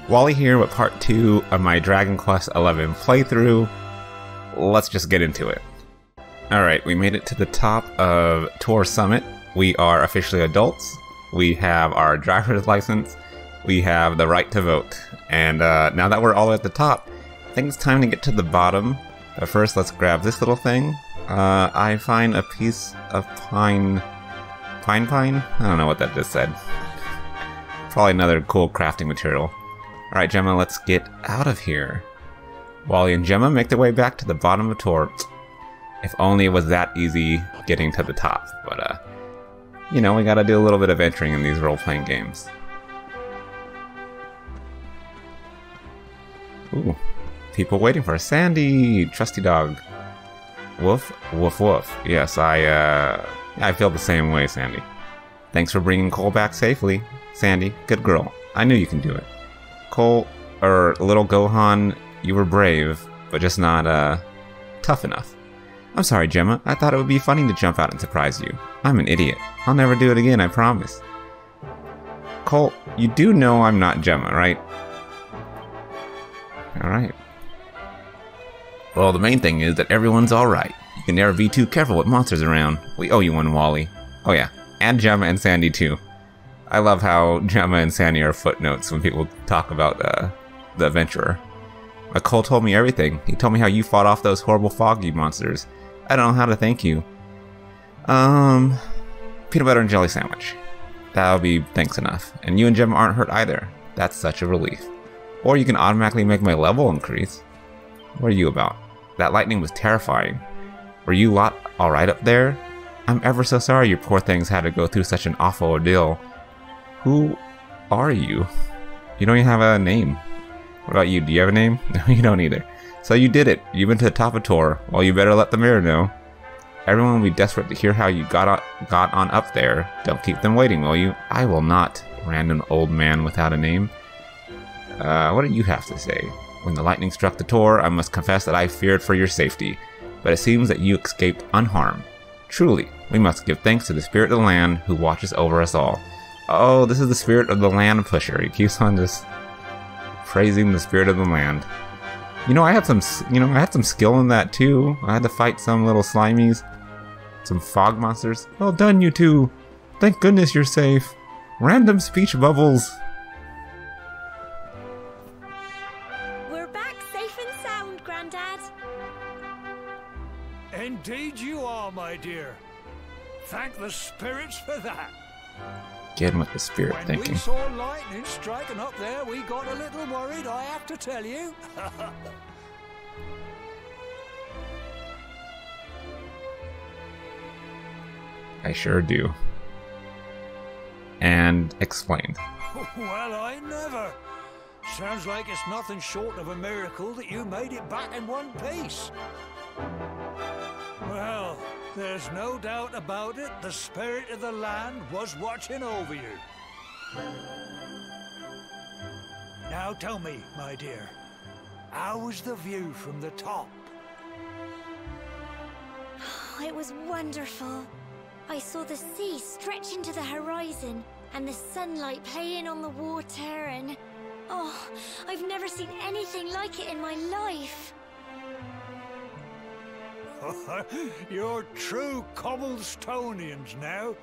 Wally here with part 2 of my Dragon Quest XI playthrough. Let's just get into it. Alright, we made it to the top of Tour Summit. We are officially adults. We have our driver's license. We have the right to vote. And now that we're all at the top, I think it's time to get to the bottom. But first, let's grab this little thing. I find a piece of pine? I don't know what that just said. Probably another cool crafting material. Alright, Gemma, let's get out of here. Wally and Gemma make their way back to the bottom of Tour. If only it was that easy getting to the top. But, you know, we gotta do a little bit of entering in these role-playing games. Ooh. People waiting for Sandy! Trusty dog. Woof, woof, woof. Yes, I feel the same way, Sandy. Thanks for bringing Cole back safely. Sandy, good girl. I knew you can do it. Cole, little Gohan, you were brave, but just not, tough enough. I'm sorry, Gemma. I thought it would be funny to jump out and surprise you. I'm an idiot. I'll never do it again, I promise. Cole, you do know I'm not Gemma, right? Alright. Well, the main thing is that everyone's alright. You can never be too careful with monsters around. We owe you one, Wally. Oh yeah, and Gemma and Sandy too. I love how Gemma and Sandy are footnotes when people talk about the adventurer. But Cole told me everything. He told me how you fought off those horrible foggy monsters. I don't know how to thank you. Peanut butter and jelly sandwich. That'll be thanks enough. And you and Gemma aren't hurt either. That's such a relief. Or you can automatically make my level increase. What are you about? That lightning was terrifying. Were you lot alright up there? I'm ever so sorry your poor things had to go through such an awful ordeal. Who are you? You don't even have a name. What about you? Do you have a name? No, you don't either. So you did it. You've been to the top of Tour. Well, you better let the mirror know. Everyone will be desperate to hear how you got on up there. Don't keep them waiting, will you? I will not. Random old man without a name. What do you have to say? When the lightning struck the Tour, I must confess that I feared for your safety. But it seems that you escaped unharmed. Truly, we must give thanks to the spirit of the land who watches over us all. Oh, this is the spirit of the land pusher. He keeps on just praising the spirit of the land. You know, I had some skill in that too. I had to fight some little slimies, some fog monsters. Well done, you two. Thank goodness you're safe. Random speech bubbles. We're back safe and sound, Grandad. Indeed you are, my dear. Thank the spirits for that. Again with the spirit thinking. When we saw lightning striking up there, we got a little worried, I have to tell you. I sure do. And explain. Well, I never. Sounds like it's nothing short of a miracle that you made it back in one piece. Well, there's no doubt about it, the spirit of the land was watching over you. Now tell me, my dear, how was the view from the top? It was wonderful. I saw the sea stretch into the horizon and the sunlight playing on the water and... Oh, I've never seen anything like it in my life. You're true Cobblestonians now.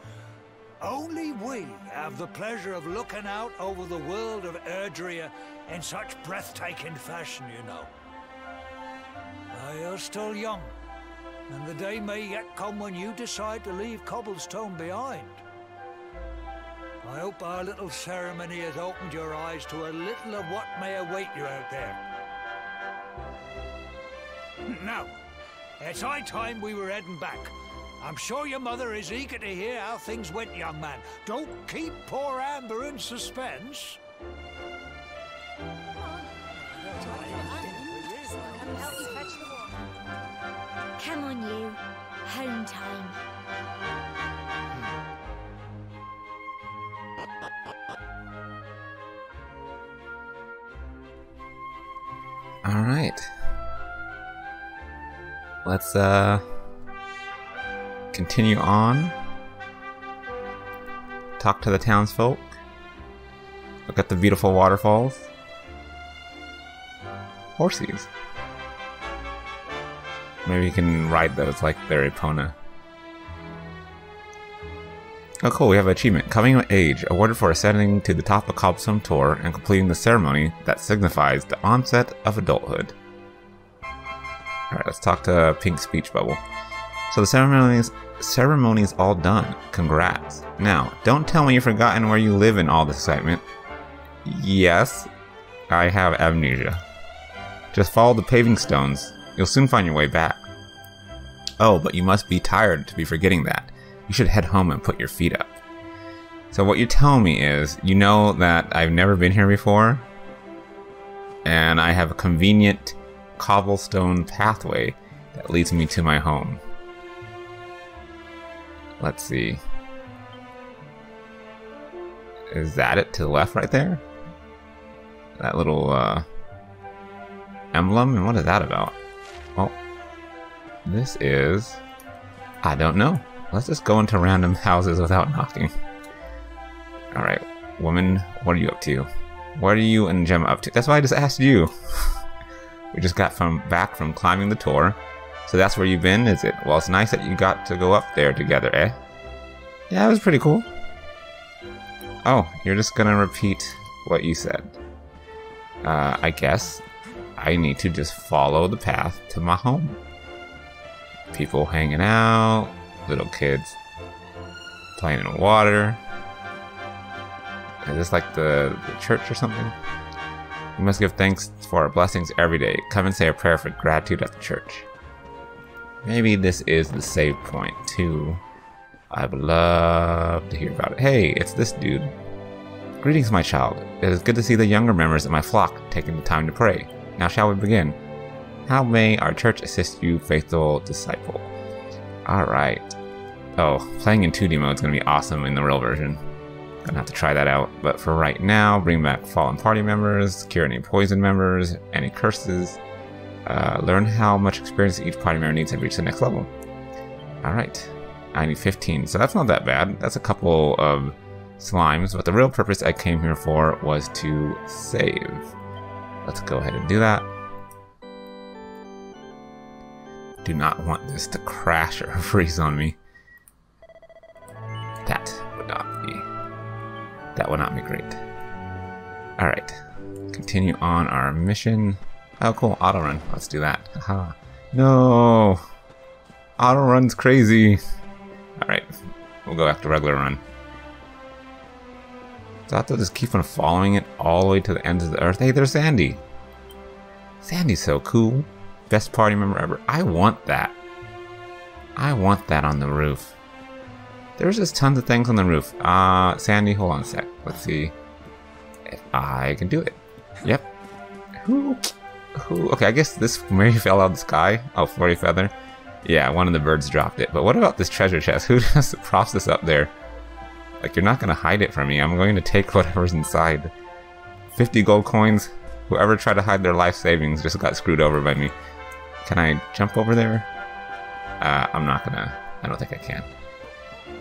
Only we have the pleasure of looking out over the world of Erdrea in such breathtaking fashion, you know. You're still young, and the day may yet come when you decide to leave Cobblestone behind. I hope our little ceremony has opened your eyes to a little of what may await you out there. Now, it's high time we were heading back. I'm sure your mother is eager to hear how things went, young man. Don't keep poor Amber in suspense. Come on, you. Home time. Alright. Let's continue on. Talk to the townsfolk. Look at the beautiful waterfalls. horsies. Maybe you can ride those like they're Epona. Oh cool, we have an achievement. Coming of age, awarded for ascending to the top of Cobblestone Tour and completing the ceremony that signifies the onset of adulthood. Alright, let's talk to Pink Speech Bubble. So the ceremony's all done. Congrats. Now, don't tell me you've forgotten where you live in all this excitement. Yes, I have amnesia. Just follow the paving stones. You'll soon find your way back. Oh, but you must be tired to be forgetting that. You should head home and put your feet up. So what you're telling me is, you know that I've never been here before, and I have a convenient cobblestone pathway that leads me to my home. Let's see. Is that it to the left right there? That little emblem? And what is that about? Well, this is... I don't know. Let's just go into random houses without knocking. Alright, woman, what are you up to? What are you and Gemma up to? That's why I just asked you. We just got back from climbing the tour. So that's where you've been, is it? Well, it's nice that you got to go up there together, eh? Yeah, it was pretty cool. Oh, you're just gonna repeat what you said. I guess I need to just follow the path to my home. People hanging out, little kids playing in the water. Is this like the church or something? We must give thanks for our blessings every day. Come and say a prayer for gratitude at the church. Maybe this is the save point too. I would love to hear about it. Hey, it's this dude. Greetings, my child. It is good to see the younger members of my flock taking the time to pray. Now shall we begin? How may our church assist you, faithful disciple? Alright. Oh, playing in 2D mode is going to be awesome in the real version. Gonna have to try that out. But for right now, bring back fallen party members, cure any poison members, any curses. Learn how much experience each party member needs to reach the next level. Alright. I need 15, so that's not that bad. That's a couple of slimes, but the real purpose I came here for was to save. Let's go ahead and do that. Do not want this to crash or freeze on me. That would not be great. Alright. Continue on our mission. Oh cool, auto run. Let's do that. Haha. No! Auto run's crazy. Alright. We'll go after regular run. So I have to just keep on following it all the way to the ends of the earth. Hey, there's Sandy! Sandy's so cool. Best party member ever. I want that. I want that on the roof. There's just tons of things on the roof. Sandy, hold on a sec. Let's see if I can do it. Yep. Who? Okay, I guess this maybe fell out of the sky. Oh, flurry feather. Yeah, one of the birds dropped it. But what about this treasure chest? Who just props this up there? Like, you're not going to hide it from me. I'm going to take whatever's inside. 50 gold coins. Whoever tried to hide their life savings just got screwed over by me. Can I jump over there? I'm not gonna. I don't think I can.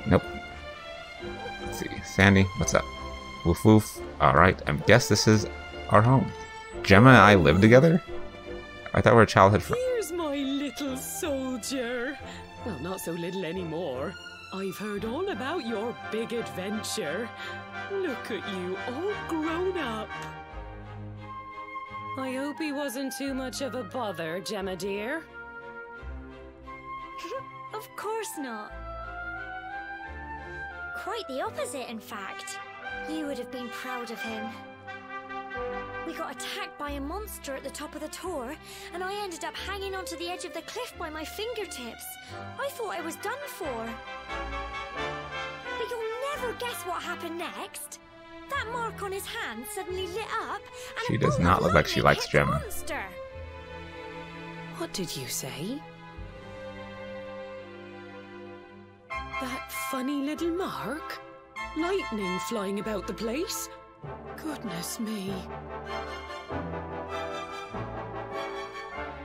Nope. Let's see. Sandy, what's up? Woof woof. Alright, I guess this is our home. Gemma and I live together? I thought we were childhood friends. Here's my little soldier. Well, not so little anymore. I've heard all about your big adventure. Look at you, all grown up. I hope he wasn't too much of a bother, Gemma dear. Of course not. Quite the opposite, in fact. You would have been proud of him. We got attacked by a monster at the top of the tour, and I ended up hanging onto the edge of the cliff by my fingertips. I thought I was done for. But you'll never guess what happened next. That mark on his hand suddenly lit up, and She does not look like she likes Gemma. Monster. What did you say? That funny little mark? Lightning flying about the place? Goodness me.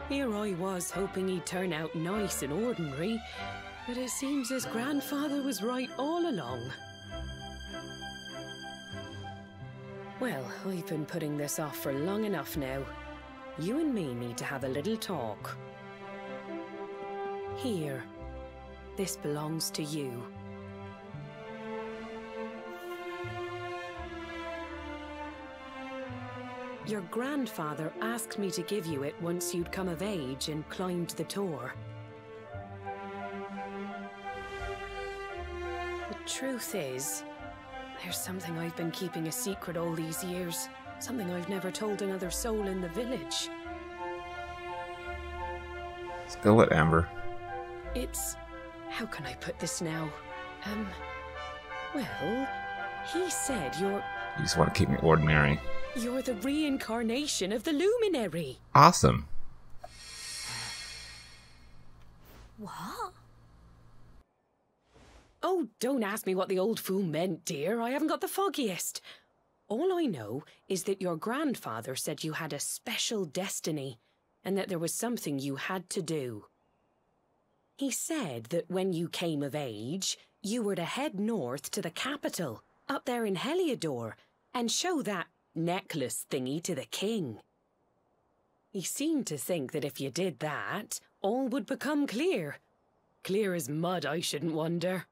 Here I was hoping he'd turn out nice and ordinary, but it seems his grandfather was right all along. Well, I've been putting this off for long enough now. You and me need to have a little talk. Here. This belongs to you. Your grandfather asked me to give you it once you'd come of age and climbed the Tor. The truth is, there's something I've been keeping a secret all these years. Something I've never told another soul in the village. Spill it, Amber. It's... how can I put this now? Well, he said you're... You just want to keep me ordinary. You're the reincarnation of the Luminary. Awesome. What? Oh, don't ask me what the old fool meant, dear. I haven't got the foggiest. All I know is that your grandfather said you had a special destiny, and that there was something you had to do. He said that when you came of age, you were to head north to the capital, up there in Heliodor, and show that necklace thingy to the king. He seemed to think that if you did that, all would become clear. Clear as mud, I shouldn't wonder.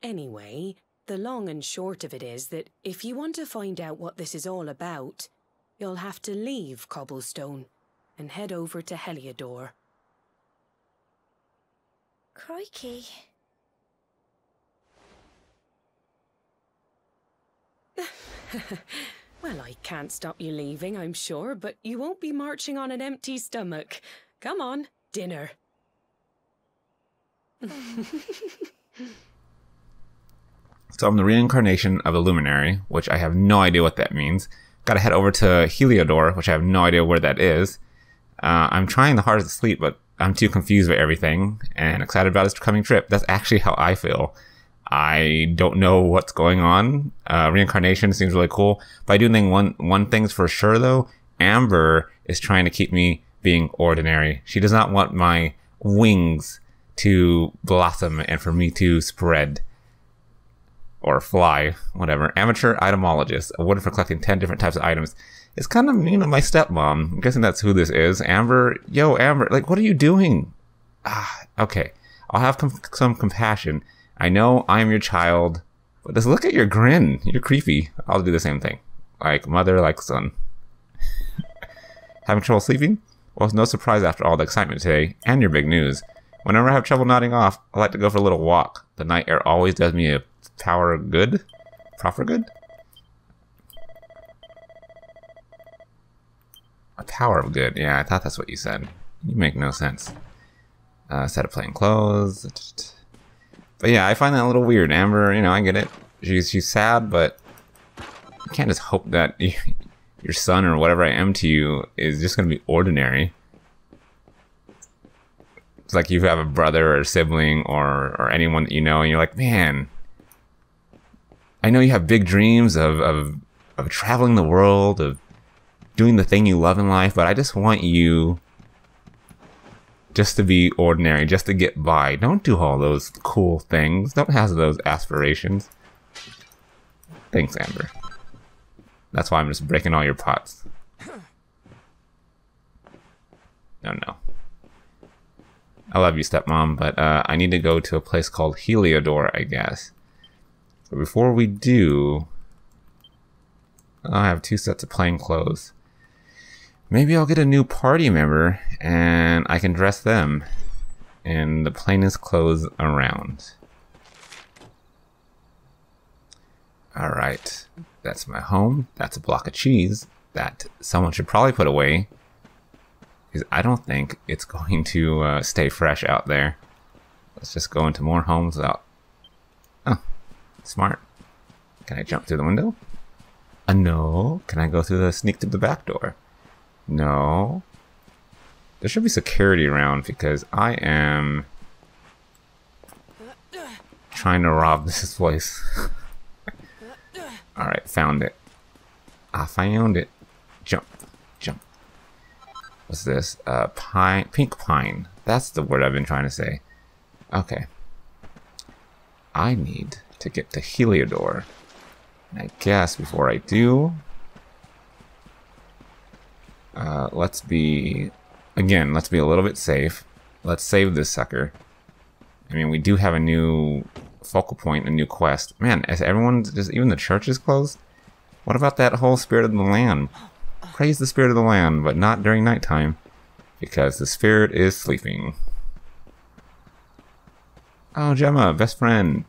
Anyway, the long and short of it is that if you want to find out what this is all about, you'll have to leave Cobblestone and head over to Heliodor. Crikey. Well, I can't stop you leaving, I'm sure, but you won't be marching on an empty stomach. Come on, dinner. So I'm the reincarnation of a luminary, which I have no idea what that means. Gotta head over to Heliodor, which I have no idea where that is. I'm trying the hardest to sleep, but I'm too confused by everything and excited about this coming trip. That's actually how I feel. I don't know what's going on. Reincarnation seems really cool. But I do think one thing's for sure, though. Amber is trying to keep me being ordinary. She does not want my wings to blossom and for me to spread. Or fly, whatever. Amateur itemologist, awarded for collecting 10 different types of items. It's kind of mean of my stepmom. I'm guessing that's who this is. Amber, yo, Amber, like, what are you doing? Okay. I'll have some compassion. I know I'm your child, but just look at your grin. You're creepy. I'll do the same thing. Like mother, like son. Having trouble sleeping? Well, it's no surprise after all the excitement today and your big news. Whenever I have trouble nodding off, I like to go for a little walk. The night air always does me a power good? Proper good? A power of good. Yeah, I thought that's what you said. You make no sense. Set of plain clothes. But yeah, I find that a little weird. Amber, you know, I get it. She's sad, but you can't just hope that your son or whatever I am to you is just going to be ordinary. It's like you have a brother or a sibling or anyone that you know, and you're like, man, I know you have big dreams of traveling the world, of doing the thing you love in life, but I just want you just to be ordinary, just to get by. Don't do all those cool things. Don't have those aspirations. Thanks, Amber. That's why I'm just breaking all your pots. No. I love you, stepmom, but I need to go to a place called Heliodor, I guess. But before we do, I have 2 sets of plain clothes. Maybe I'll get a new party member and I can dress them in the plainest clothes around. Alright, that's my home. That's a block of cheese that someone should probably put away, because I don't think it's going to stay fresh out there. Let's just go into more homes without... Oh, smart. Can I jump through the window? No. Can I go through the sneak through the back door? No. There should be security around because I am trying to rob this place. Alright, found it. I found it. Jump. Jump. What's this? Pink pine. That's the word I've been trying to say. Okay. I need to get to Heliodor. And I guess before I do... let's be a little bit safe. Let's save this sucker. I mean, we do have a new focal point, a new quest. Man, even the church is closed? What about that whole spirit of the land? Praise the spirit of the land, but not during nighttime, because the spirit is sleeping. Oh, Gemma, best friend.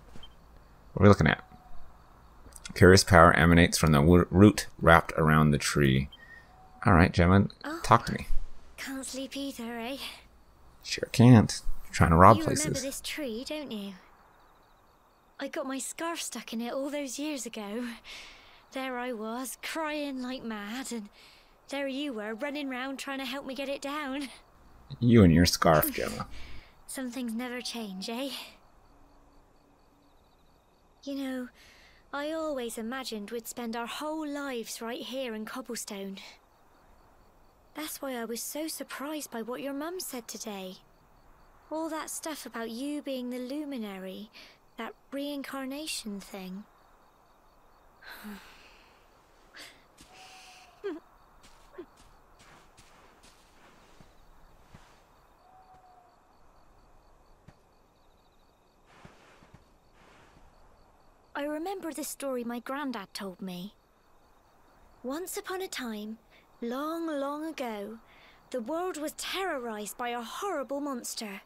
What are we looking at? Curious power emanates from the root wrapped around the tree. Alright, Gemma, talk to me. Can't sleep either, eh? Sure can't. You're trying to rob places. You remember this tree, don't you? I got my scarf stuck in it all those years ago. There I was, crying like mad, and there you were, running round trying to help me get it down. You and your scarf, Gemma. Some things never change, eh? You know, I always imagined we'd spend our whole lives right here in Cobblestone. That's why I was so surprised by what your mum said today. All that stuff about you being the luminary, that reincarnation thing. I remember the story my granddad told me. Once upon a time, long, long ago, the world was terrorized by a horrible monster.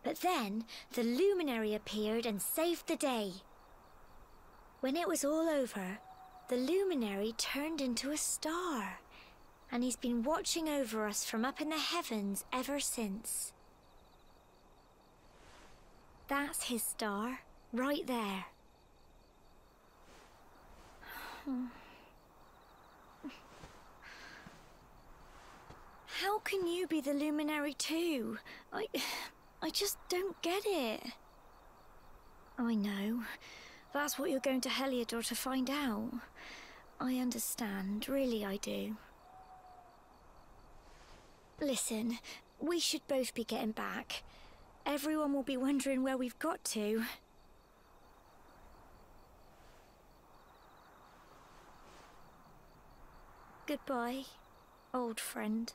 But then, the luminary appeared and saved the day. When it was all over, the luminary turned into a star, and he's been watching over us from up in the heavens ever since. That's his star, right there. How can you be the luminary too? I just don't get it. I know. That's what you're going to Heliodor to find out. I understand, really I do. Listen, we should both be getting back. Everyone will be wondering where we've got to. Goodbye, old friend.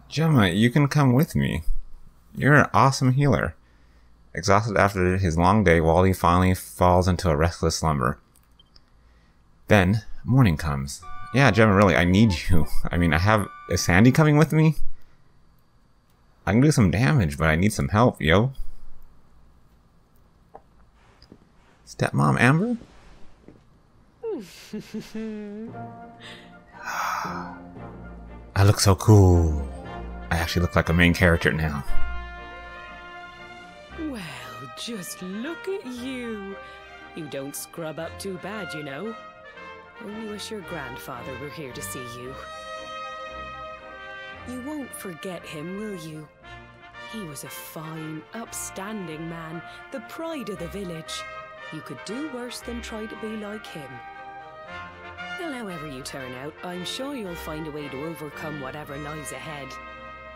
Gemma, you can come with me. You're an awesome healer. Exhausted after his long day, Wally finally falls into a restless slumber. Then, morning comes. Yeah, Gemma, really, I need you. I mean, is Sandy coming with me? I can do some damage, but I need some help, yo. Stepmom Amber? I look so cool. I actually look like a main character now. Well, just look at you. You don't scrub up too bad, you know. Only wish your grandfather were here to see you. You won't forget him, will you? He was a fine, upstanding man, the pride of the village. You could do worse than try to be like him. Well, however you turn out, I'm sure you'll find a way to overcome whatever lies ahead.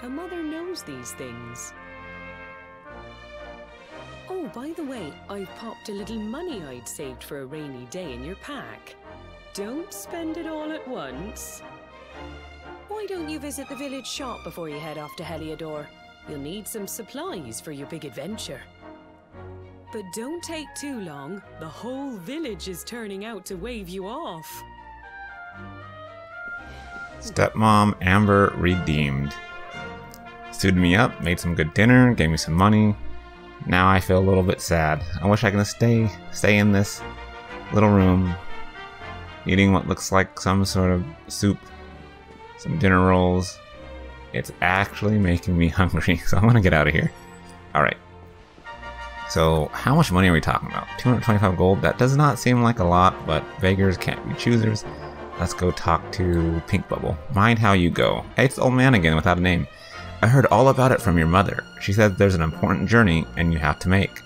A mother knows these things. Oh, by the way, I've popped a little money I'd saved for a rainy day in your pack. Don't spend it all at once. Why don't you visit the village shop before you head off to Heliodor? You'll need some supplies for your big adventure. But don't take too long. The whole village is turning out to wave you off. Stepmom Amber redeemed. Suited me up, made some good dinner, gave me some money. Now I feel a little bit sad. I wish I could stay in this little room, eating what looks like some sort of soup, some dinner rolls. It's actually making me hungry, so I want to get out of here. Alright. So, how much money are we talking about? 225 gold? That does not seem like a lot, but beggars can't be choosers. Let's go talk to Pink Bubble. Mind how you go. Hey, it's the old man again without a name. I heard all about it from your mother. She said there's an important journey and you have to make.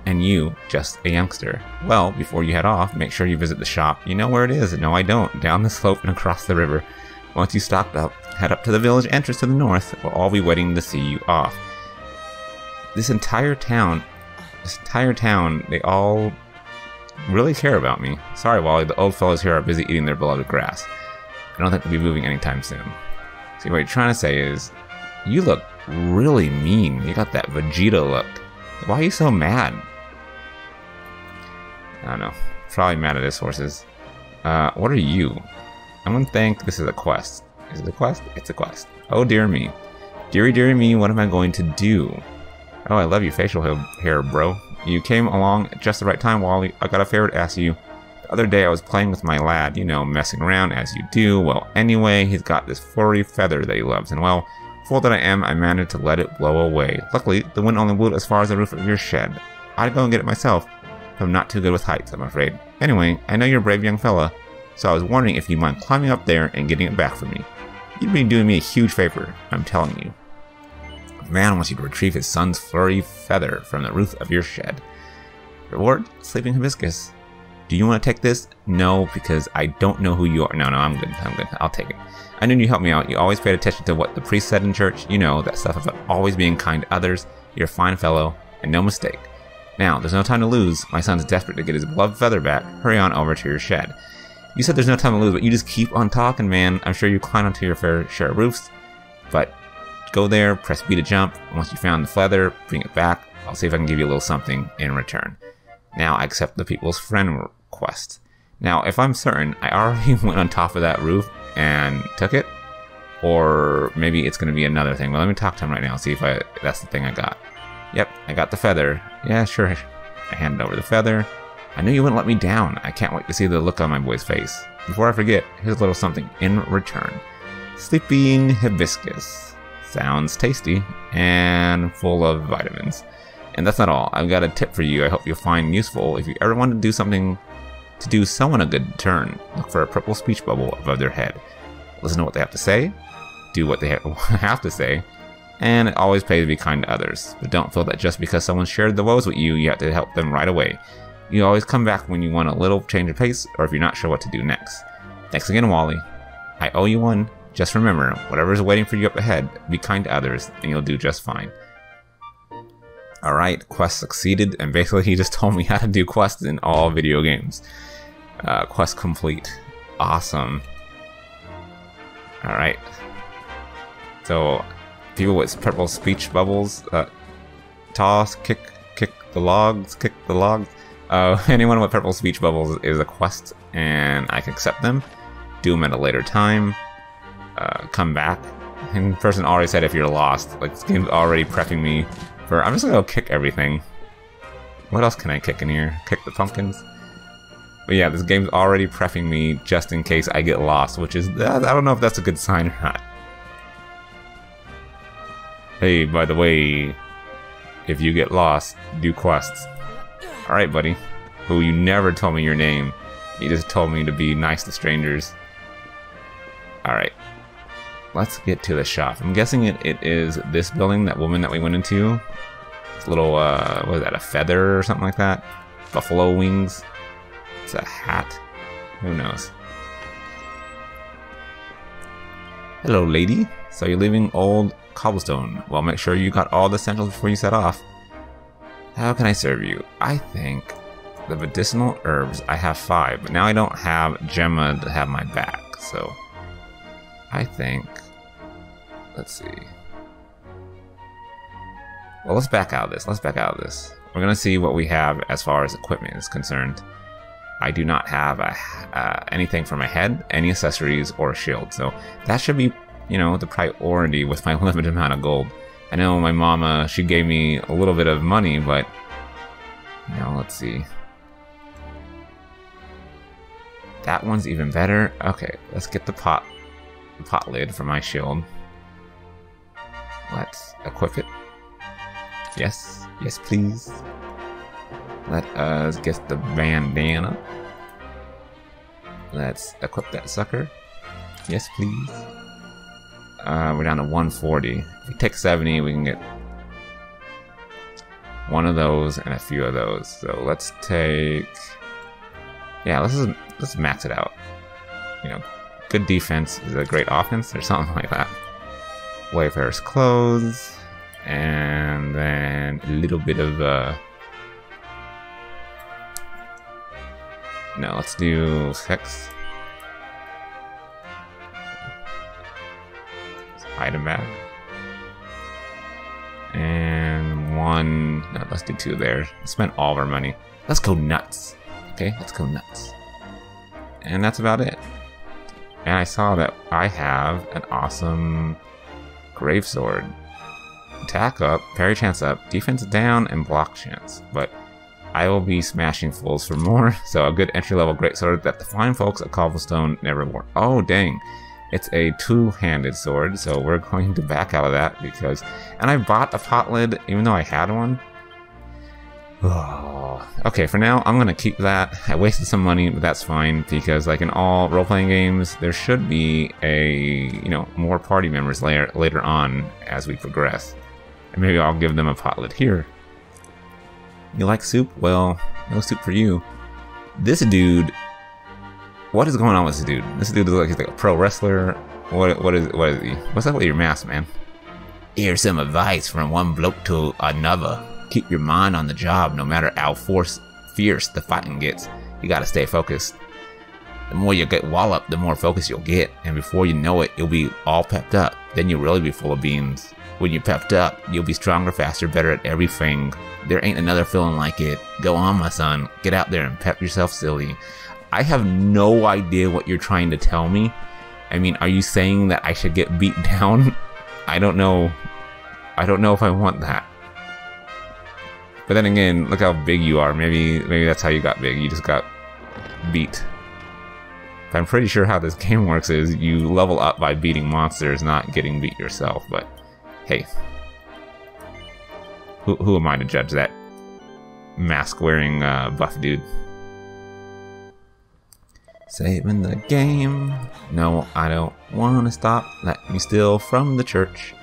And you, just a youngster. Well, before you head off, make sure you visit the shop. You know where it is. No, I don't. Down the slope and across the river. Once you stocked up, head up to the village entrance to the north. We'll all be waiting to see you off. This entire town, they all really care about me. Sorry, Wally, the old fellows here are busy eating their beloved grass. I don't think they'll be moving anytime soon. See, what you're trying to say is, you look really mean. You got that Vegeta look. Why are you so mad? I don't know. Probably mad at his horses. What are you? I'm gonna think this is a quest. Is it a quest? It's a quest. Oh dear me. Dearie me, what am I going to do? Oh, I love your facial hair, bro. You came along at just the right time, Wally. I got a favor to ask you. The other day I was playing with my lad, you know, messing around as you do. Well, anyway, he's got this furry feather that he loves, and well, fool that I am, I managed to let it blow away. Luckily, the wind only blew it as far as the roof of your shed. I'd go and get it myself, but I'm not too good with heights, I'm afraid. Anyway, I know you're a brave young fella, so I was wondering if you'd mind climbing up there and getting it back for me. You'd be doing me a huge favor, I'm telling you. The man wants you to retrieve his son's furry feather from the roof of your shed. Reward? Sleeping hibiscus. Do you want to take this? No, because I don't know who you are. No, I'm good. I'll take it. I knew you'd help me out. You always paid attention to what the priest said in church. You know, that stuff about always being kind to others. You're a fine fellow, and no mistake. Now, there's no time to lose. My son's desperate to get his beloved feather back. Hurry on over to your shed. You said there's no time to lose, but you just keep on talking, man. I'm sure you climb onto your fair share of roofs, but go there, press B to jump. Once you found the feather, bring it back. I'll see if I can give you a little something in return. Now, I accept the people's friend request. Now, if I'm certain, I already went on top of that roof and took it, or maybe it's going to be another thing. Well, let me talk to him right now and see if that's the thing I got. Yep, I got the feather. Yeah, sure. I handed over the feather. I knew you wouldn't let me down. I can't wait to see the look on my boy's face. Before I forget, here's a little something in return. Sleeping hibiscus. Sounds tasty and full of vitamins. And that's not all. I've got a tip for you I hope you'll find useful. If you ever want to do something to do someone a good turn, look for a purple speech bubble above their head. Listen to what they have to say, do what they have to say, and it always pays to be kind to others. But don't feel that just because someone shared the woes with you, you have to help them right away. You always come back when you want a little change of pace, or if you're not sure what to do next. Thanks again, Wally. I owe you one. Just remember, whatever's waiting for you up ahead, be kind to others, and you'll do just fine. Alright, quest succeeded, and basically he just told me how to do quests in all video games. Quest complete. Awesome. Alright. So, people with purple speech bubbles, toss, kick the logs, anyone with purple speech bubbles is a quest, and I can accept them, do them at a later time, come back. And the person already said if you're lost, like this game's already prepping me for, I'm just gonna go kick everything. What else can I kick in here? Kick the pumpkins? But yeah, this game's already prepping me just in case I get lost, which is, I don't know if that's a good sign or not. Hey, by the way, if you get lost, do quests. Alright, buddy. Who, you never told me your name. You just told me to be nice to strangers. Alright. Let's get to the shop. I'm guessing it is this building, that woman that we went into. It's a little, what is that, a feather or something like that? Buffalo wings. It's a hat. Who knows? Hello, lady. So you're leaving old Cobblestone. Well, make sure you got all the essentials before you set off. How can I serve you? I think the medicinal herbs, I have 5, but now I don't have Gemma to have my back, so I think, let's see. Well, let's back out of this. We're gonna see what we have as far as equipment is concerned. I do not have anything for my head, any accessories, or a shield, so that should be, you know, the priority with my limited amount of gold. I know my mama, she gave me a little bit of money, but, you know, let's see. That one's even better. Okay, let's get the pot lid for my shield. Let's equip it. Yes, yes please. Let us get the bandana. Let's equip that sucker. Yes please. We're down to 140. If we take 70, we can get one of those and a few of those. So let's take, yeah, let's max it out. You know, good defense is a great offense or something like that. Wayfarer's clothes, and then a little bit of No, let's do 6. Item bag. And 1. No, let's do 2 there. We spent all of our money. Let's go nuts. Okay, let's go nuts. And that's about it. And I saw that I have an awesome Grave Sword. Attack up, parry chance up, defense down, and block chance. But I will be smashing fools for more, so a good entry-level greatsword that the fine folks at Cobblestone never wore. Oh, dang. It's a 2-handed sword, so we're going to back out of that because... And I bought a pot lid, even though I had one. Oh. Okay, for now, I'm going to keep that. I wasted some money, but that's fine, because like in all role-playing games, there should be a, more party members later on as we progress. And maybe I'll give them a pot lid here. You like soup? Well, no soup for you. This dude... What is going on with this dude? This dude looks like he's like a pro wrestler. What is he? What's up with your mask, man? Here's some advice from one bloke to another. Keep your mind on the job no matter how fierce the fighting gets. You gotta stay focused. The more you get walloped, the more focus you'll get. And before you know it, you'll be all pepped up. Then you'll really be full of beans. When you're pepped up, you'll be stronger, faster, better at everything. There ain't another feeling like it. Go on, my son. Get out there and pep yourself silly. I have no idea what you're trying to tell me. I mean, are you saying that I should get beat down? I don't know. I don't know if I want that. But then again, look how big you are. Maybe that's how you got big. You just got beat. But I'm pretty sure how this game works is you level up by beating monsters, not getting beat yourself. But hey, who am I to judge that mask-wearing buff dude? Saving the game. No, I don't want to stop. Let me steal from the church.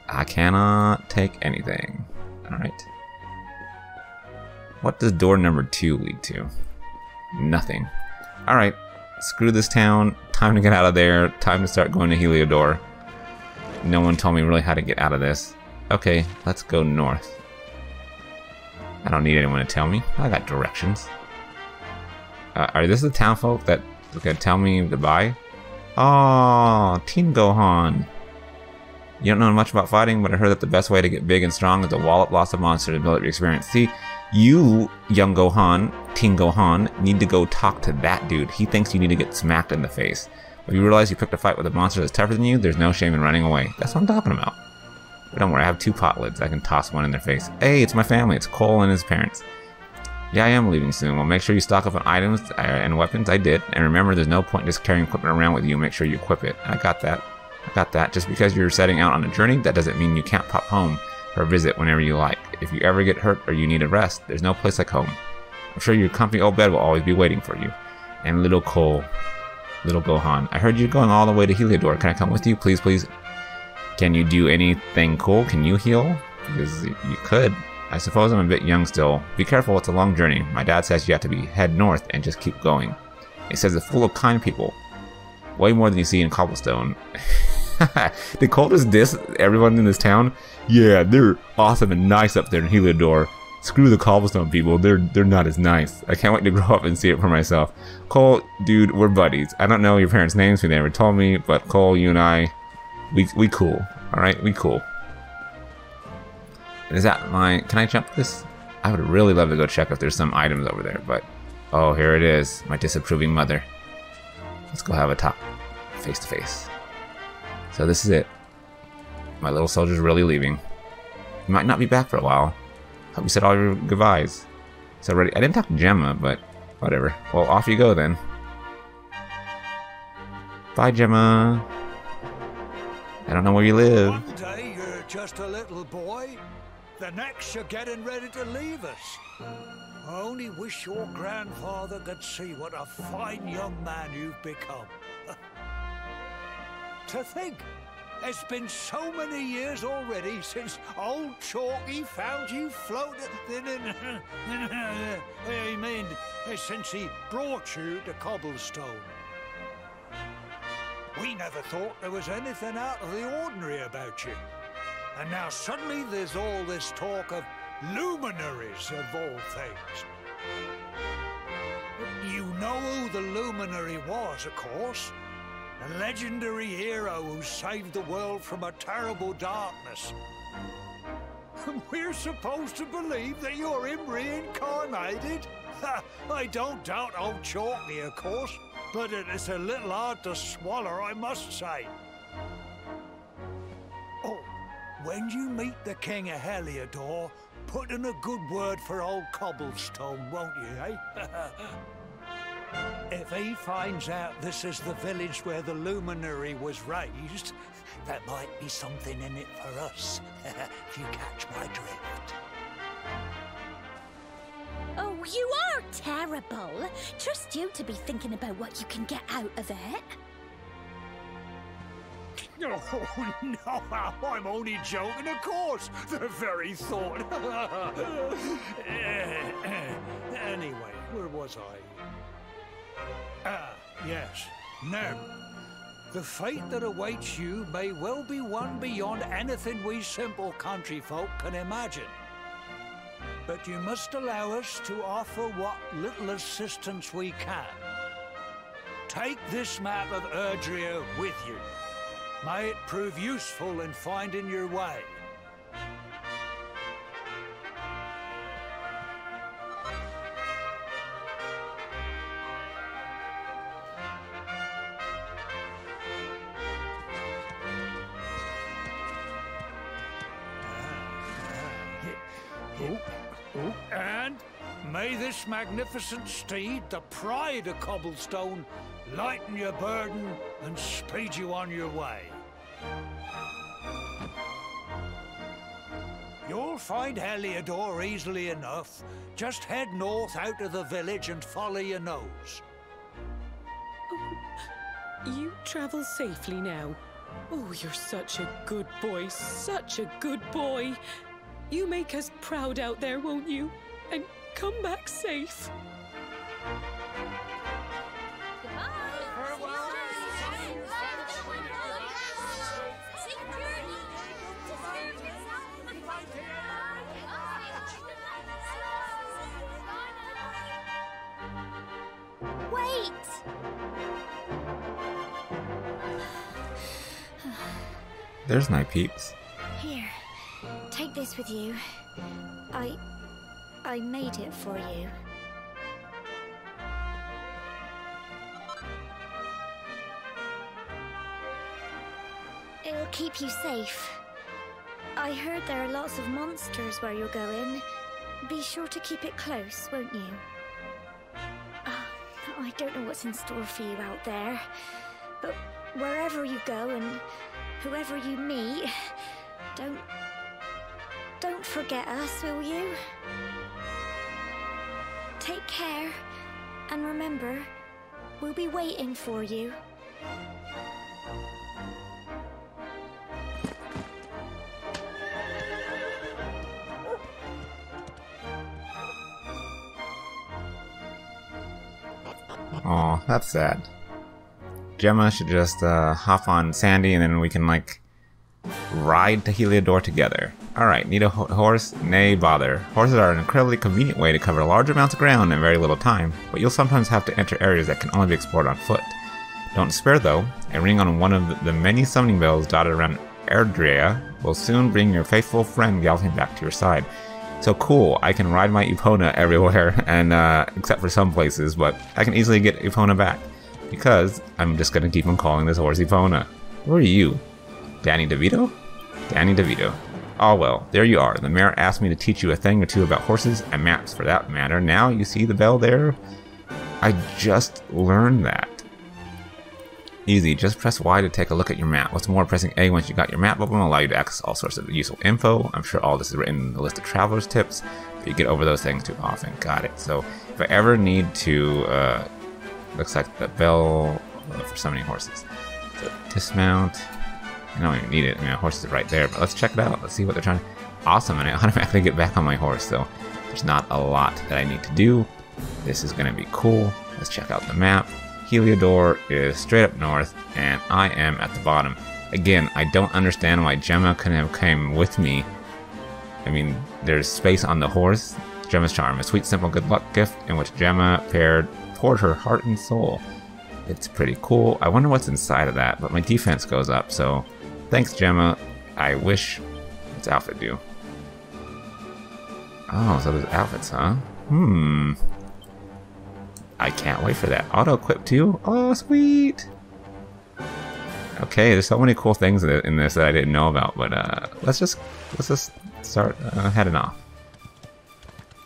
I cannot take anything. Alright. What does door number 2 lead to? Nothing. Alright. Screw this town. Time to get out of there. Time to start going to Heliodor. No one told me really how to get out of this. Okay, let's go north. I don't need anyone to tell me. I got directions. Are this the town folk that can tell me goodbye? Oh, Teen Gohan. You don't know much about fighting, but I heard that the best way to get big and strong is to wallop lots of monsters and build up your experience. See, you, young Gohan, Teen Gohan, need to go talk to that dude. He thinks you need to get smacked in the face. If you realize you picked a fight with a monster that's tougher than you, there's no shame in running away. That's what I'm talking about. But don't worry, I have 2 pot lids. I can toss one in their face. Hey, it's my family. It's Cole and his parents. Yeah, I am leaving soon. Well, make sure you stock up on items and weapons. I did. And remember, there's no point in just carrying equipment around with you. Make sure you equip it. I got that. I got that. Just because you're setting out on a journey, that doesn't mean you can't pop home for a visit whenever you like. If you ever get hurt or you need a rest, there's no place like home. I'm sure your comfy old bed will always be waiting for you. And little Cole, little Gohan, I heard you're going all the way to Heliodor. Can I come with you? Please, please. Can you do anything cool? Can you heal? Because you could. I suppose I'm a bit young still. Be careful, it's a long journey. My dad says you have to head north and just keep going. He says it's full of kind people. Way more than you see in Cobblestone. Did Cole just diss everyone in this town? Yeah, they're awesome and nice up there in Heliodor. Screw the Cobblestone people, they're not as nice. I can't wait to grow up and see it for myself. Cole, dude, we're buddies. I don't know your parents' names, they never told me, but Cole, you and I, we cool. Alright, we cool. Is that my... Can I jump this? I would really love to go check if there's some items over there, but... Oh, here it is. My disapproving mother. Let's go have a talk. Face to face. So this is it. My little soldier's really leaving. He might not be back for a while. Hope you said all your goodbyes. So ready... I didn't talk to Gemma, but... Whatever. Well, off you go then. Bye, Gemma. I don't know where you live. One day you're just a little boy. The next you're getting ready to leave us. I only wish your grandfather could see what a fine young man you've become. To think, it's been so many years already since old Chalky found you floating. I mean, since he brought you to Cobblestone. We never thought there was anything out of the ordinary about you. And now suddenly there's all this talk of luminaries of all things. You know who the Luminary was, of course. A legendary hero who saved the world from a terrible darkness. We're supposed to believe that you're him reincarnated? I don't doubt old Chalky, of course, but it is a little hard to swallow, I must say. Oh, when you meet the King of Heliodor, put in a good word for old Cobblestone, won't you, eh? If he finds out this is the village where the Luminary was raised, there might be something in it for us, if you catch my drift. Oh, you are terrible. Trust you to be thinking about what you can get out of it. Oh, no, I'm only joking, of course. The very thought. Anyway, where was I? Ah, yes. Now, the fate that awaits you may well be one beyond anything we simple country folk can imagine. But you must allow us to offer what little assistance we can. Take this map of Erdrea with you. May it prove useful in finding your way. And may this magnificent steed, the pride of Cobblestone, lighten your burden and speed you on your way. You'll find Heliodor easily enough. Just head north out of the village and follow your nose. Oh, you travel safely now. Oh, you're such a good boy, such a good boy. You make us proud out there, won't you? And come back safe. Wait! There's my peeps. Here, take this with you. I made it for you. It'll keep you safe. I heard there are lots of monsters where you're going. Be sure to keep it close, won't you? I don't know what's in store for you out there, but wherever you go and whoever you meet, don't forget us, will you? Take care, and remember, we'll be waiting for you. Aw, that's sad. Gemma should just hop on Sandy and then we can, like, ride to Heliodor together. Alright, need a horse? Nay, bother. Horses are an incredibly convenient way to cover large amounts of ground in very little time, but you'll sometimes have to enter areas that can only be explored on foot. Don't despair though. A ring on one of the many summoning bells dotted around Erdrea will soon bring your faithful friend galloping back to your side. So cool, I can ride my Epona everywhere, and except for some places, but I can easily get Epona back. Because I'm just gonna keep on calling this horse Epona. Who are you? Danny DeVito? Danny DeVito. Oh well, there you are. The mayor asked me to teach you a thing or two about horses, and maps for that matter. Now you see the bell there? I just learned that. Easy, just press Y to take a look at your map. What's more, pressing A once you got your map open will allow you to access all sorts of useful info. I'm sure all this is written in the list of traveler's tips, but you get over those things too often. Got it. So if I ever need to, looks like the bell for summoning horses. So dismount. I don't even need it. I mean, my horse is right there, but let's check it out. Let's see what they're trying to... Awesome, and I automatically get back on my horse, so there's not a lot that I need to do. This is going to be cool. Let's check out the map. Heliodor is straight up north, and I am at the bottom. Again, I don't understand why Gemma couldn't have came with me. I mean, there's space on the horse. Gemma's charm, a sweet, simple good luck gift in which Gemma poured her heart and soul. It's pretty cool. I wonder what's inside of that, but my defense goes up, so thanks, Gemma. I wish... What's outfit do? Oh, so there's outfits, huh? I can't wait for that. Auto-equip too? Oh, sweet! Okay, there's so many cool things in this that I didn't know about, but let's just start heading off.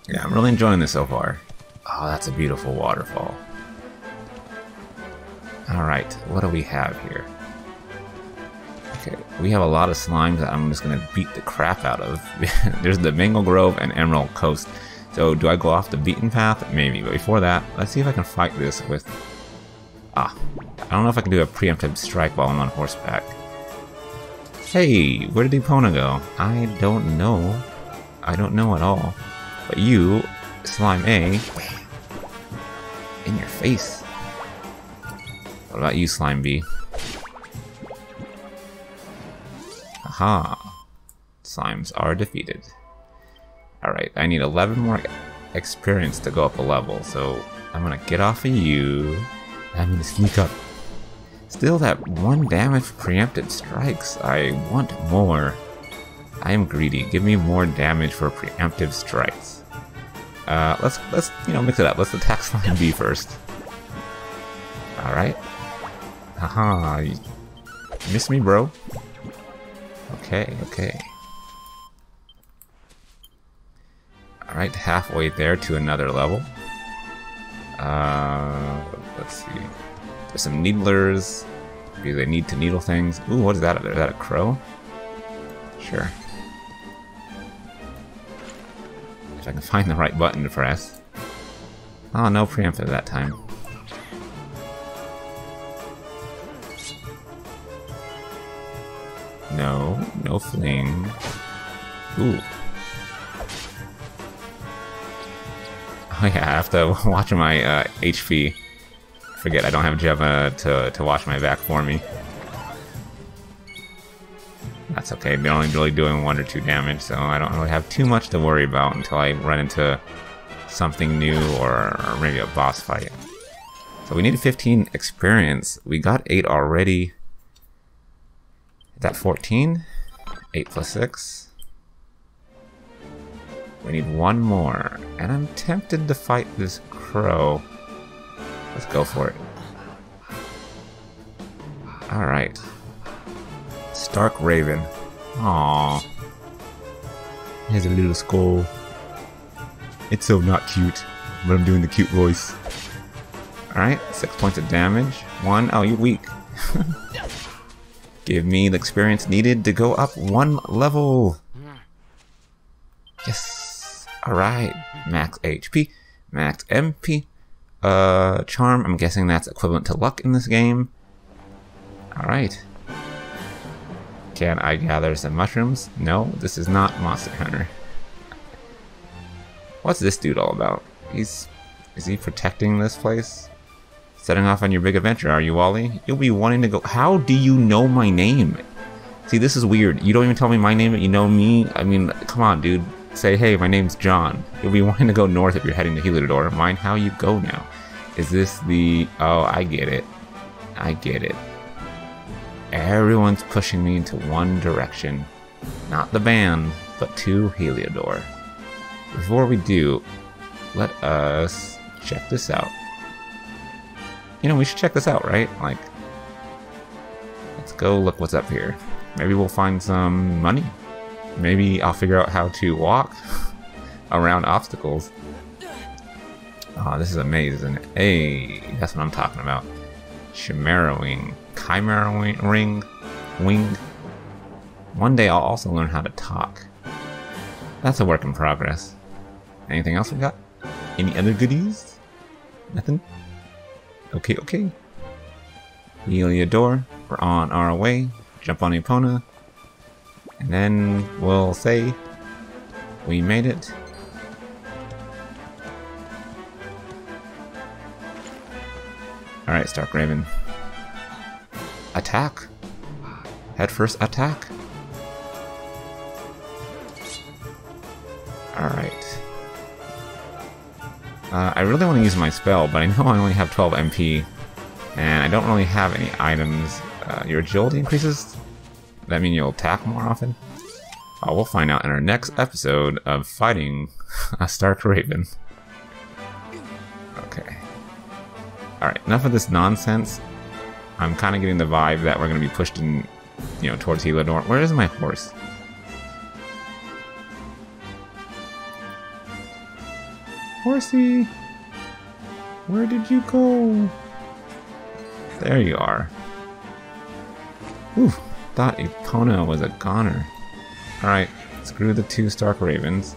Yeah, I'm really enjoying this so far. Oh, that's a beautiful waterfall. Alright, what do we have here? Okay, we have a lot of slimes that I'm just gonna beat the crap out of. There's the Mango Grove and Emerald Coast. So do I go off the beaten path? Maybe, but before that, let's see if I can fight this with... I don't know if I can do a preemptive strike while I'm on horseback. Hey, where did Epona go? I don't know. I don't know at all. But you, Slime A, in your face. What about you, Slime B? Aha. Slimes are defeated. Alright, I need 11 more experience to go up a level, so I'm gonna get off of you. I'm gonna sneak up. Still that 1 damage preempted strikes. I want more. I am greedy. Give me more damage for preemptive strikes. Let's mix it up. Let's attack Slime B first. Alright. Haha. You miss me, bro? Okay, okay. Alright, halfway there to another level. Let's see. There's some needlers. Maybe they need to needle things. Ooh, what is that up there? Is that a crow? Sure. If I can find the right button to press. Oh, no preemptive that time. No fling. Ooh. Oh yeah, I have to watch my HP. Forget I don't have Gemma to watch my back for me. That's okay, they're only really doing 1 or 2 damage, so I don't really have too much to worry about until I run into something new or maybe a boss fight. So we need 15 experience. We got 8 already. Is that 14? 8 plus 6. We need 1 more, and I'm tempted to fight this crow. Let's go for it. Alright. Stark Raven. Aww. Here's a little skull. It's so not cute, but I'm doing the cute voice. Alright, 6 points of damage. 1. Oh, you're weak. Give me the experience needed to go up 1 level. Yes. Alright. Max HP. Max MP. Charm. I'm guessing that's equivalent to luck in this game. Alright. Can I gather some mushrooms? No, this is not Monster Hunter. What's this dude all about? Is he protecting this place? Setting off on your big adventure, are you, Wally? You'll be wanting to go... How do you know my name? See, this is weird. You don't even tell me my name, but you know me? I mean, come on, dude. Say, hey, my name's John. You'll be wanting to go north if you're heading to Heliodor. Mind how you go now. Is this the... Oh, I get it. I get it. Everyone's pushing me into one direction. Not the band, but to Heliodor. Before we do, let us check this out. You know, we should check this out, right? Like, let's go look what's up here. Maybe we'll find some money. Maybe I'll figure out how to walk around obstacles. Oh, this is a maze, isn't it? Hey, that's what I'm talking about. Chimera Wing. Chimera Wing. One day I'll also learn how to talk. That's a work in progress. Anything else we got? Any other goodies? Nothing? Okay, okay. Heliodor, we're on our way. Jump on Epona. And then we'll say we made it. Alright, Stark Raven. Attack. Head first attack. Alright. I really want to use my spell, but I know I only have 12 MP, and I don't really have any items. Your agility increases? Does that mean you'll attack more often? Oh, we'll find out in our next episode of fighting a Stark Raven. Okay. Alright, enough of this nonsense. I'm kind of getting the vibe that we're going to be pushed in, you know, towards Heliodor. Where is my horse? Horsey! Where did you go? There you are. Ooh, thought Epona was a goner. Alright, screw the 2 Stark Ravens.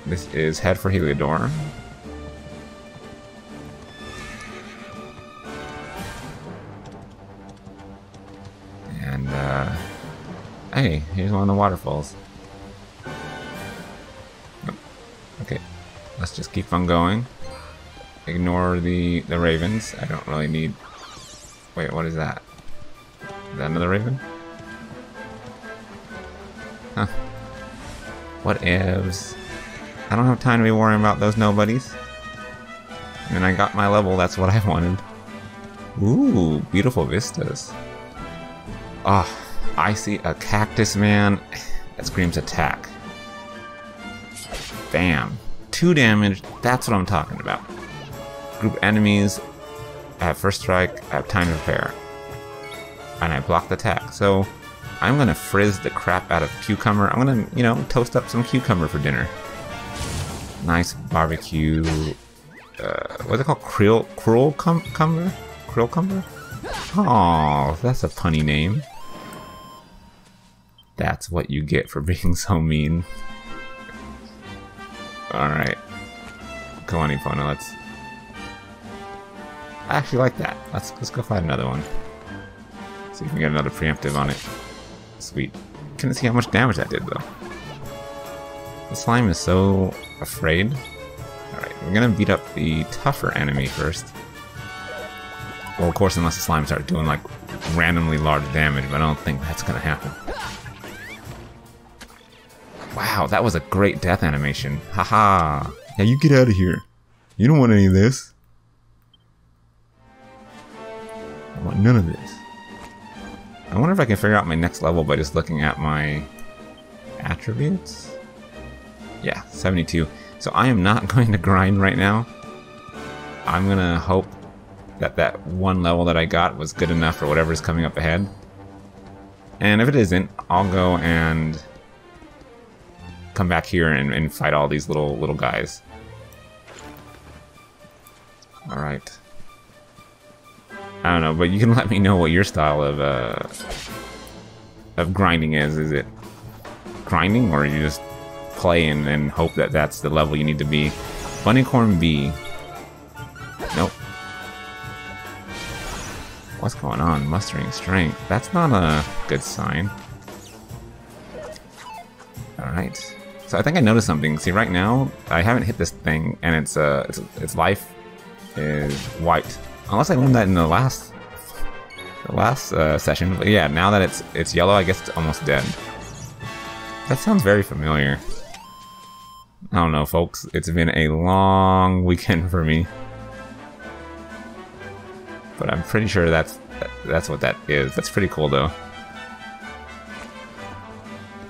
This is head for Heliodor. And, hey, here's one of the waterfalls. Okay, let's just keep on going. Ignore the ravens. I don't really need... Wait, what is that? Is that another raven? Huh. What ifs? I don't have time to be worrying about those nobodies. I mean, I got my level, that's what I wanted. Ooh, beautiful vistas. Ah, oh, I see a cactus man that screams attack. Bam. 2 damage, that's what I'm talking about. Group enemies, I have first strike, I have time to repair. And I block the attack. So I'm gonna frizz the crap out of cucumber. I'm gonna, you know, toast up some cucumber for dinner. Nice barbecue. What's it called? Cruel cumber? Krill cumber? Oh, that's a punny name. That's what you get for being so mean. Alright. Come on, Epona, let's... I actually like that. Let's go find another one. See if we can get another preemptive on it. Sweet. Couldn't see how much damage that did, though. The slime is so afraid. Alright, we're gonna beat up the tougher enemy first. Well, of course, unless the slime starts doing, like, randomly large damage, but I don't think that's gonna happen. Wow, that was a great death animation. Haha. Yeah, you get out of here. You don't want any of this. I want none of this. I wonder if I can figure out my next level by just looking at my attributes. Yeah, 72. So I am not going to grind right now. I'm gonna hope that that one level that I got was good enough for whatever's coming up ahead. And if it isn't, I'll go and come back here and fight all these little guys. Alright. I don't know, but you can let me know what your style of grinding is. Is it grinding, or you just play and hope that that's the level you need to be? Bunnycorn B. Nope. What's going on? Mustering strength. That's not a good sign. Alright. So I think I noticed something. See, right now, I haven't hit this thing, and its life is wiped. Unless I learned that in the last session. But yeah, now that it's yellow, I guess it's almost dead. That sounds very familiar. I don't know, folks. It's been a long weekend for me. But I'm pretty sure that's what that is. That's pretty cool, though.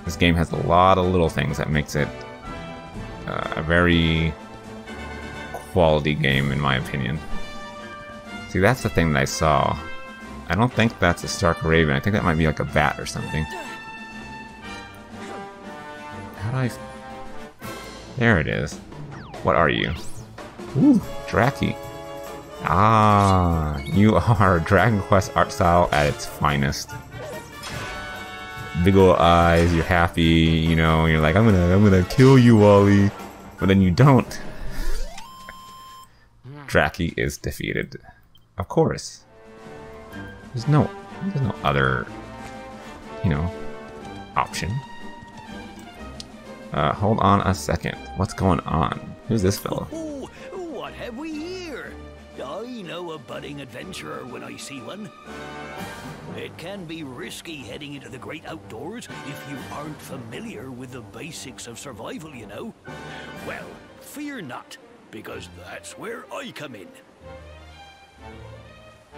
This game has a lot of little things that makes it a very quality game, in my opinion. See, that's the thing that I saw. I don't think that's a Stark Raven. I think that might be like a bat or something. How do I... There it is. What are you? Ooh, Draki. Ah, you are Dragon Quest art style at its finest. Big ol' eyes, you're happy, you know, you're like, I'm gonna kill you, Wally. But then you don't. Draki is defeated. Of course. There's no other, you know, option. Hold on a second. What's going on? Who's this fellow? Oh, what have we here? I know a budding adventurer when I see one. It can be risky heading into the great outdoors if you aren't familiar with the basics of survival, you know. Well, fear not, because that's where I come in.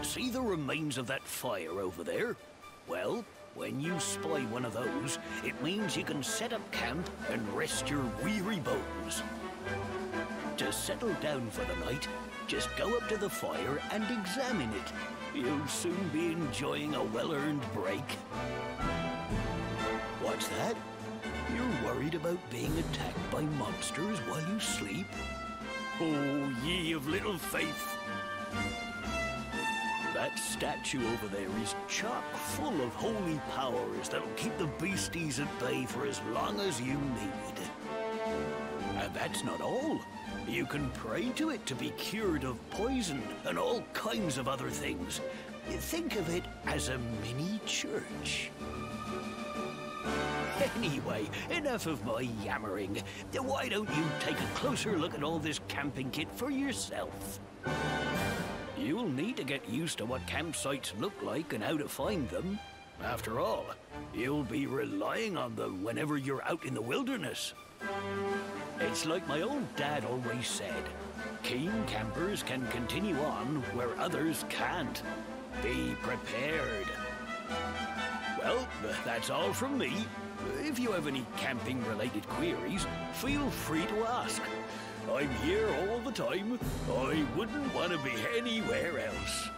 See the remains of that fire over there? Well, when you spy one of those, it means you can set up camp and rest your weary bones. To settle down for the night, just go up to the fire and examine it. You'll soon be enjoying a well-earned break. What's that? You're worried about being attacked by monsters while you sleep? Oh, ye of little faith! That statue over there is chock full of holy powers that'll keep the beasties at bay for as long as you need. And that's not all. You can pray to it to be cured of poison and all kinds of other things. Think of it as a mini church. Anyway, enough of my yammering. Why don't you take a closer look at all this camping kit for yourself? You'll need to get used to what campsites look like and how to find them. After all, you'll be relying on them whenever you're out in the wilderness. It's like my old dad always said, keen campers can continue on where others can't. Be prepared. Well, that's all from me. If you have any camping-related queries, feel free to ask. I'm here all the time. I wouldn't want to be anywhere else.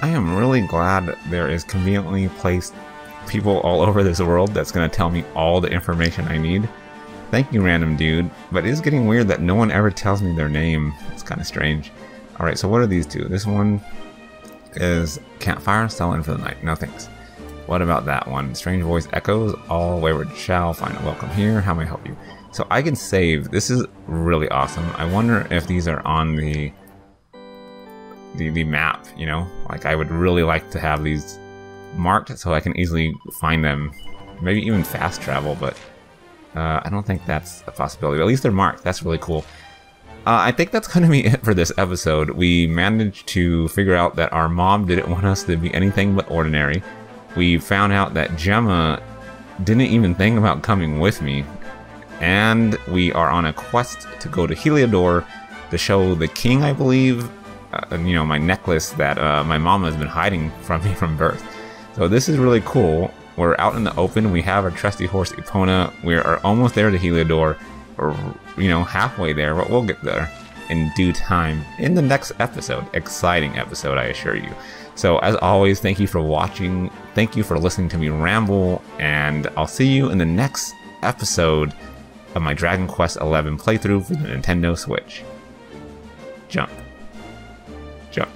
I am really glad there is conveniently placed people all over this world that's going to tell me all the information I need. Thank you, random dude. But it is getting weird that no one ever tells me their name. It's kind of strange. Alright, so what are these two? This one is campfire, sell in for the night. No thanks. What about that one? Strange voice echoes. All wayward shall find a welcome here. How may I help you? So I can save. This is really awesome. I wonder if these are on the map, you know? Like, I would really like to have these marked so I can easily find them. Maybe even fast travel, but I don't think that's a possibility. But at least they're marked. That's really cool. I think that's going to be it for this episode. We managed to figure out that our mom didn't want us to be anything but ordinary. We found out that Gemma didn't even think about coming with me. And we are on a quest to go to Heliodor to show the king, I believe, you know, my necklace that my mom has been hiding from me from birth. So this is really cool. We're out in the open. We have our trusty horse Epona. We are almost there to Heliodor. We're, you know, halfway there, but we'll get there in due time in the next episode. Exciting episode, I assure you. So as always, thank you for watching. Thank you for listening to me ramble, and I'll see you in the next episode of my Dragon Quest XI playthrough for the Nintendo Switch. Jump. Jump.